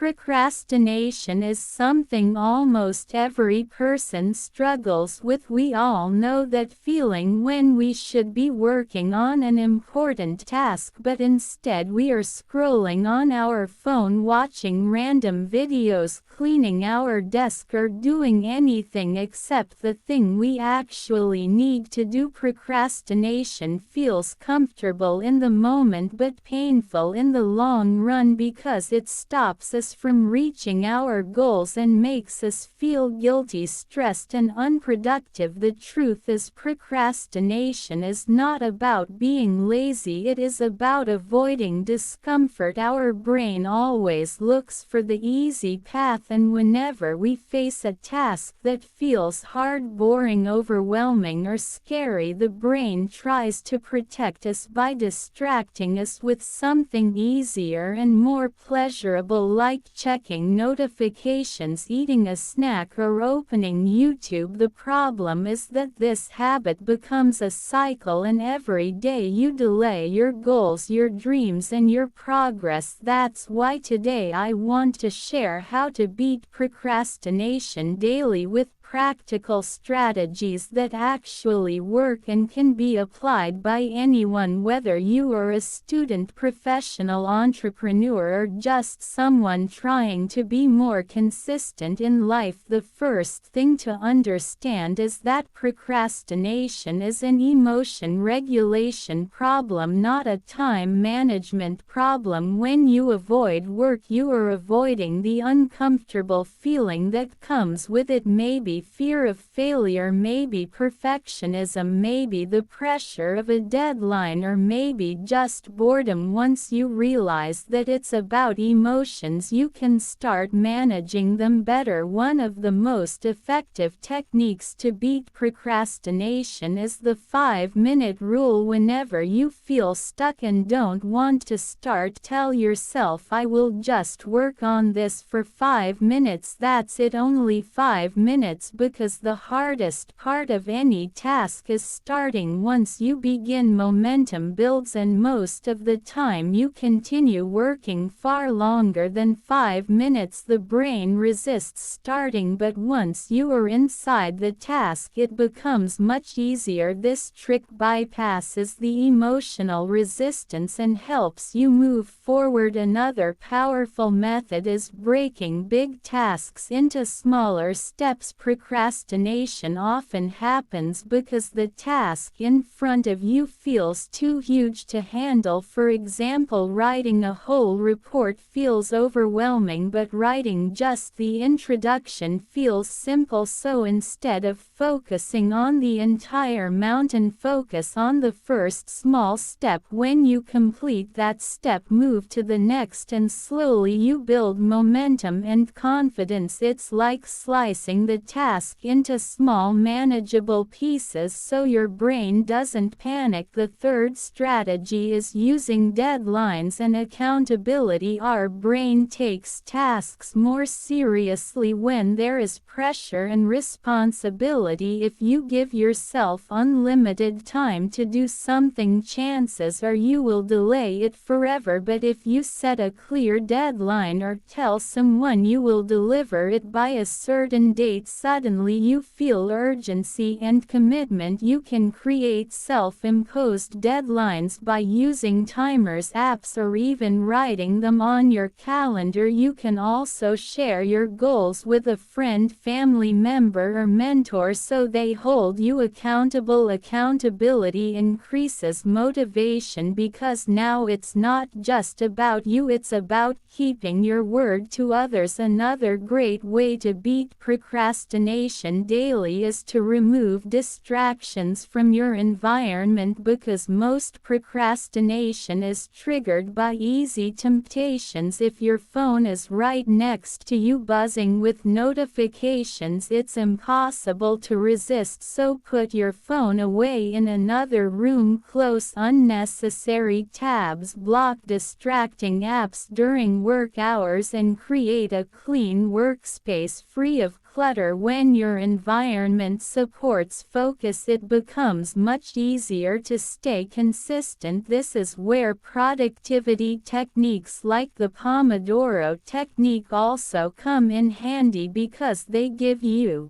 Procrastination is something almost every person struggles with. We all know that feeling when we should be working on an important task but instead we are scrolling on our phone, watching random videos, cleaning our desk, or doing anything except the thing we actually need to do. Procrastination feels comfortable in the moment but painful in the long run because it stops us from reaching our goals and makes us feel guilty, stressed, and unproductive. The truth is, procrastination is not about being lazy, it is about avoiding discomfort. Our brain always looks for the easy path, and whenever we face a task that feels hard, boring, overwhelming, or scary, the brain tries to protect us by distracting us with something easier and more pleasurable, like checking notifications, eating a snack, or opening YouTube. The problem is that this habit becomes a cycle, and every day you delay your goals, your dreams, and your progress. That's why today I want to share how to beat procrastination daily with practical strategies that actually work and can be applied by anyone, whether you are a student, professional, entrepreneur, or just someone trying to be more consistent in life. The first thing to understand is that procrastination is an emotion regulation problem, not a time management problem. When you avoid work, you are avoiding the uncomfortable feeling that comes with it. Maybe fear of failure, maybe perfectionism, maybe the pressure of a deadline, or maybe just boredom. Once you realize that it's about emotions, you can start managing them better. One of the most effective techniques to beat procrastination is the 5-minute rule. Whenever you feel stuck and don't want to start, tell yourself, I will just work on this for 5 minutes. That's it, only 5 minutes, because the hardest part of any task is starting. Once you begin, momentum builds, and most of the time you continue working far longer than 5 minutes. The brain resists starting, but once you are inside the task, it becomes much easier. This trick bypasses the emotional resistance and helps you move forward. Another powerful method is breaking big tasks into smaller steps. Procrastination often happens because the task in front of you feels too huge to handle. For example, writing a whole report feels overwhelming, but writing just the introduction feels simple. So instead of focusing on the entire mountain, focus on the first small step. When you complete that step, move to the next, and slowly you build momentum and confidence. It's like slicing the task into small manageable pieces so your brain doesn't panic. The third strategy is using deadlines and accountability. Our brain takes tasks more seriously when there is pressure and responsibility. If you give yourself unlimited time to do something, chances are you will delay it forever. But if you set a clear deadline or tell someone you will deliver it by a certain date, suddenly you feel urgency and commitment. You can create self-imposed deadlines by using timers, apps, or even writing them on your calendar. You can also share your goals with a friend, family member, or mentor so they hold you accountable. Accountability increases motivation because now it's not just about you, it's about keeping your word to others. Another great way to beat procrastination daily is to remove distractions from your environment, because most procrastination is triggered by easy temptations. If your phone is right next to you buzzing with notifications, it's impossible to resist. So put your phone away in another room, close unnecessary tabs, block distracting apps during work hours, and create a clean workspace free of clutter. When your environment supports focus, it becomes much easier to stay consistent. This is where productivity techniques like the Pomodoro technique also come in handy, because they give you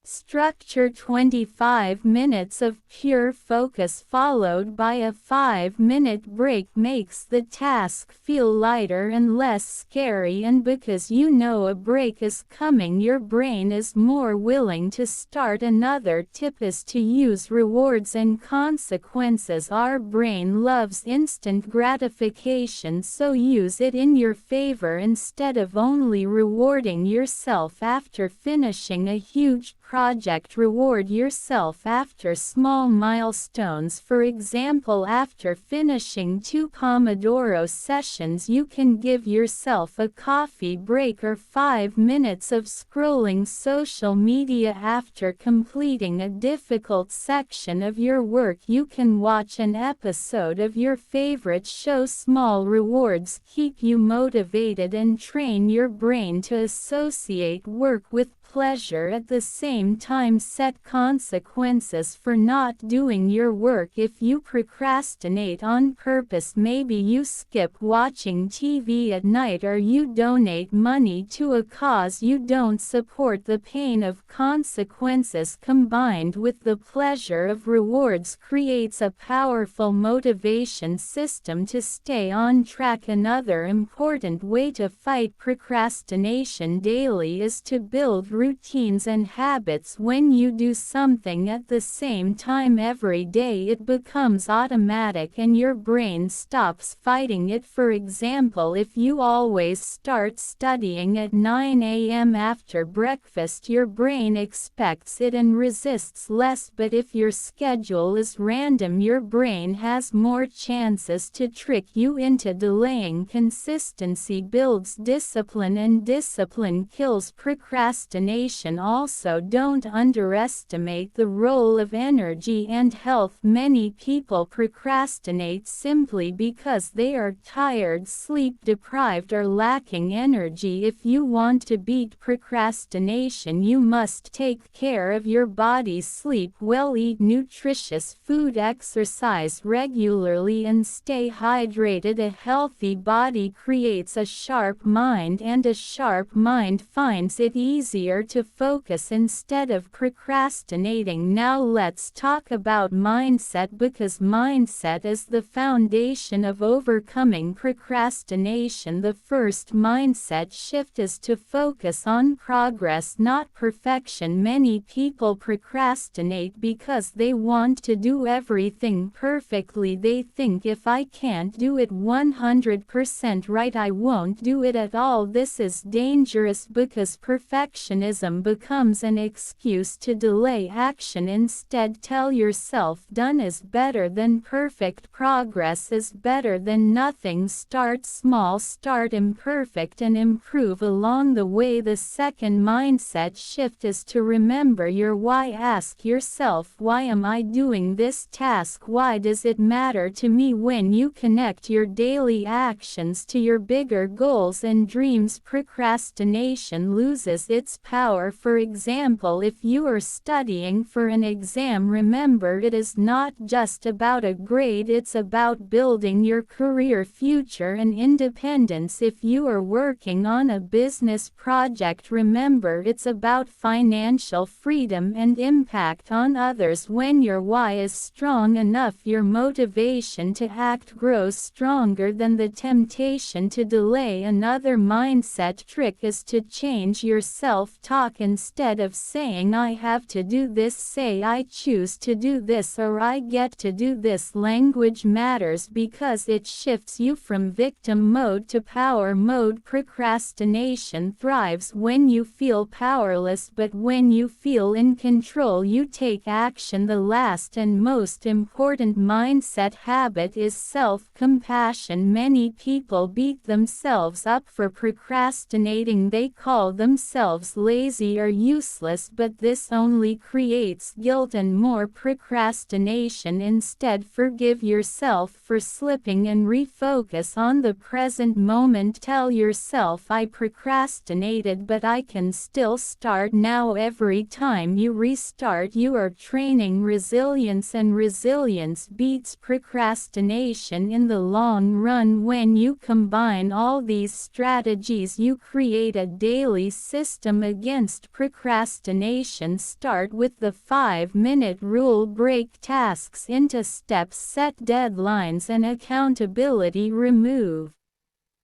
structure. 25 minutes of pure focus followed by a 5-minute break makes the task feel lighter and less scary, and because you know a break is coming, your brain is more willing to start. Another tip is to use rewards and consequences. Our brain loves instant gratification, so use it in your favor. Instead of only rewarding yourself after finishing a huge project, reward yourself after small milestones. For example, after finishing 2 Pomodoro sessions, you can give yourself a coffee break or 5 minutes of scrolling social media. After completing a difficult section of your work, you can watch an episode of your favorite show. Small rewards keep you motivated and train your brain to associate work with pleasure. At the same time, set consequences for not doing your work. If you procrastinate on purpose, maybe you skip watching TV at night, or you donate money to a cause you don't support. The pain of consequences combined with the pleasure of rewards creates a powerful motivation system to stay on track. Another important way to fight procrastination daily is to build routines and habits. When you do something at the same time every day, it becomes automatic and your brain stops fighting it. For example, if you always start studying at 9 a.m. after breakfast, your brain expects it and resists less. But if your schedule is random, your brain has more chances to trick you into delaying. Consistency builds discipline, and discipline kills procrastination. Also, don't underestimate the role of energy and health. Many people procrastinate simply because they are tired, sleep deprived, or lacking energy. If you want to beat procrastination, you must take care of your body. Sleep well, eat nutritious food, exercise regularly, and stay hydrated. A healthy body creates a sharp mind, and a sharp mind finds it easier to focus instead of procrastinating. Now let's talk about mindset, because mindset is the foundation of overcoming procrastination. The first mindset shift is to focus on progress, not perfection. Many people procrastinate because they want to do everything perfectly. They think, if I can't do it 100% right, I won't do it at all. This is dangerous because perfectionism becomes an excuse to delay action. Instead, tell yourself, done is better than perfect, progress is better than nothing. Start small, start imperfect, and improve along the way. The second mindset shift is to remember your why. Ask yourself, why am I doing this task? Why does it matter to me? When you connect your daily actions to your bigger goals and dreams, procrastination loses its power. For example, if you are studying for an exam, remember it is not just about a grade, it's about building your career, future, and independence. If you are working on a business project, remember it's about financial freedom and impact on others. When your why is strong enough, your motivation to act grows stronger than the temptation to delay. Another mindset trick is to change your self-talk. Instead of saying I have to do this, say I choose to do this, or I get to do this. Language matters because it shifts you from victim mode to power mode. Procrastination thrives when you feel powerless, but when you feel in control, you take action. The last and most important mindset habit is self-compassion. Many people beat themselves up for procrastinating. They call themselves lazy or useless. does, but this only creates guilt and more procrastination. Instead, forgive yourself for slipping and refocus on the present moment. Tell yourself, I procrastinated, but I can still start now. Every time you restart, you are training resilience, and resilience beats procrastination in the long run. When you combine all these strategies, you create a daily system against procrastination. Start with the 5-minute rule. Break tasks into steps, set deadlines and accountability. Remove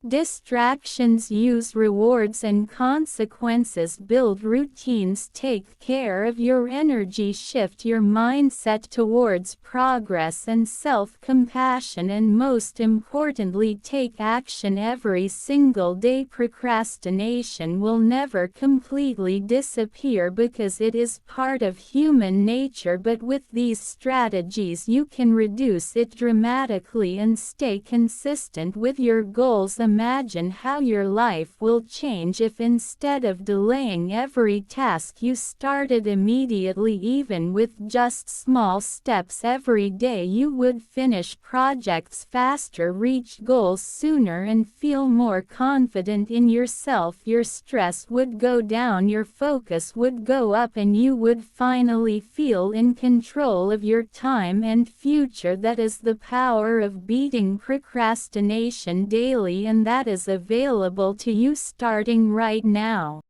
distractions, use rewards and consequences, build routines, take care of your energy, shift your mindset towards progress and self-compassion, and most importantly, take action every single day. Procrastination will never completely disappear because it is part of human nature, but with these strategies you can reduce it dramatically and stay consistent with your goals. Imagine how your life will change if instead of delaying every task you started immediately. Even with just small steps every day, you would finish projects faster, reach goals sooner and feel more confident in yourself. Your stress would go down, your focus would go up, and you would finally feel in control of your time and future. That is the power of beating procrastination daily, and that is available to you starting right now.